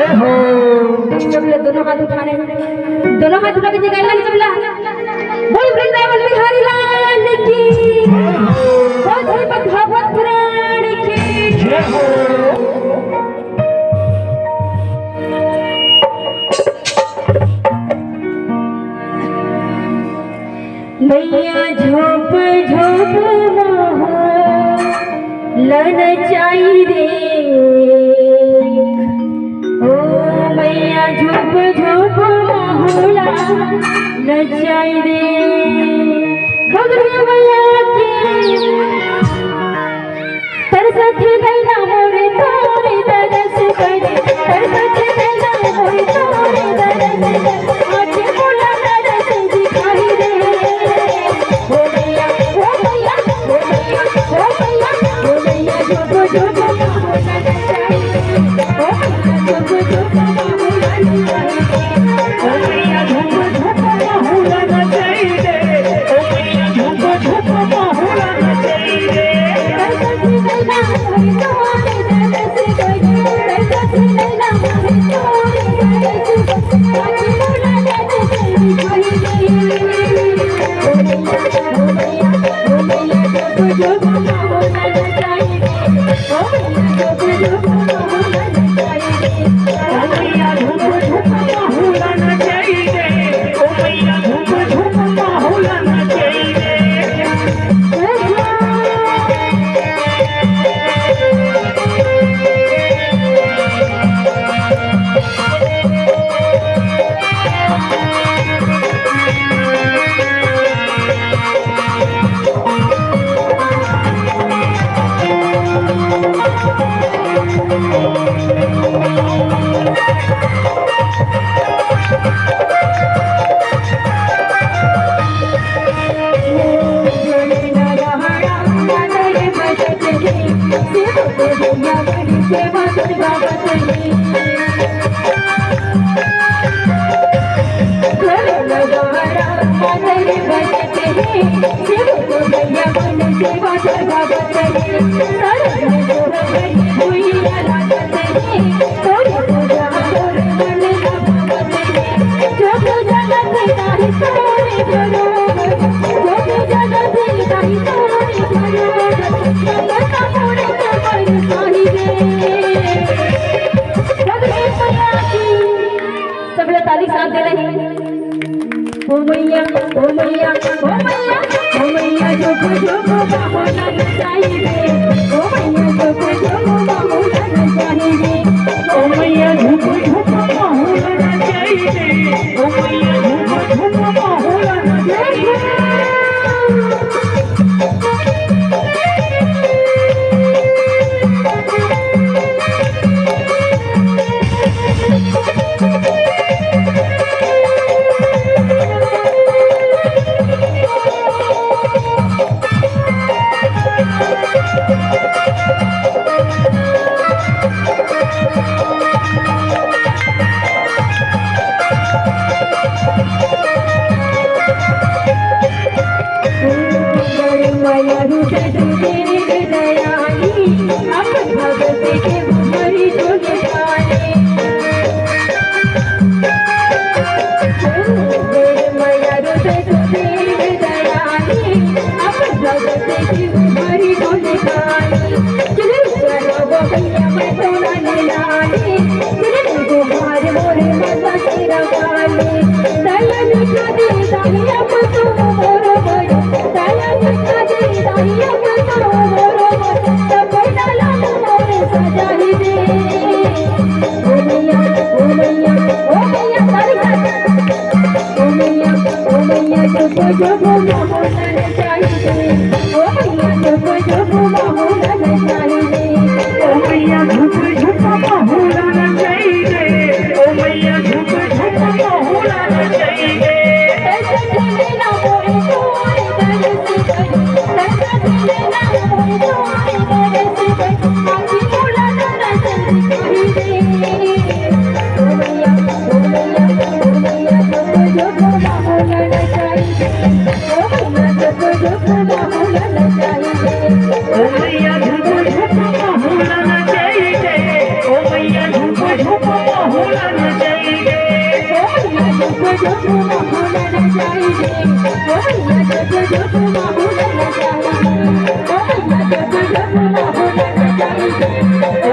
सबला दोनों हाथ उठाने दोनों हाथ उठा के जगाइला सबला बोल वृंदावन बिहारी लाल की बोल श्रीमद् भागवत पुराण की जय हो। मैया झोप झोप लन चाई रे ओ मैया झोप झोप मोहला नचाई रे भगरी मैया की तरसत नैना मोरे तोरे दरस करे तरसत नैना मोरे तोरे दरस करे आँखें बोला दरस दिखाई रे ओ मैया ओ मैया ओ मैया ओ मैया ओ मैया झोप झोप मोहला नचाई ओ मैया झोप झोप मोहला नचाई ओ मैया झोप झोप मोहला नचाई रे ओ मैया झोप झोप मोहला नचाई रे तरसत नैना मोरे तोरे दरस करे तरसत नैना मोरे तोरे दरस करे आँखें बोला दरस दिखाई रे ओ मैया ओ मैया झोप झोप मोहला नचाई रे ओ मैया झोप झोप मोहला नचाई रे ओ मैया झोप झोप मोहला नचाई रे ओ मैया झोप झोप मोहला नचाई रे। सबला ताली साथ दे रहे ओ मैया ओ मैया ओ मैया ओ मैया झोप झोप मोहला नचाई रे ओ मैया झोप झोप मोहला नचाई रे ओ मैया झोप झोप मोहला नचाई रे ओ मैया झोप झोप मोहला नचाई रे। मैया झूम झूम जग मोहन जाई रे भैया जग मोहन जाई रे भैया जग मोहन जाई रे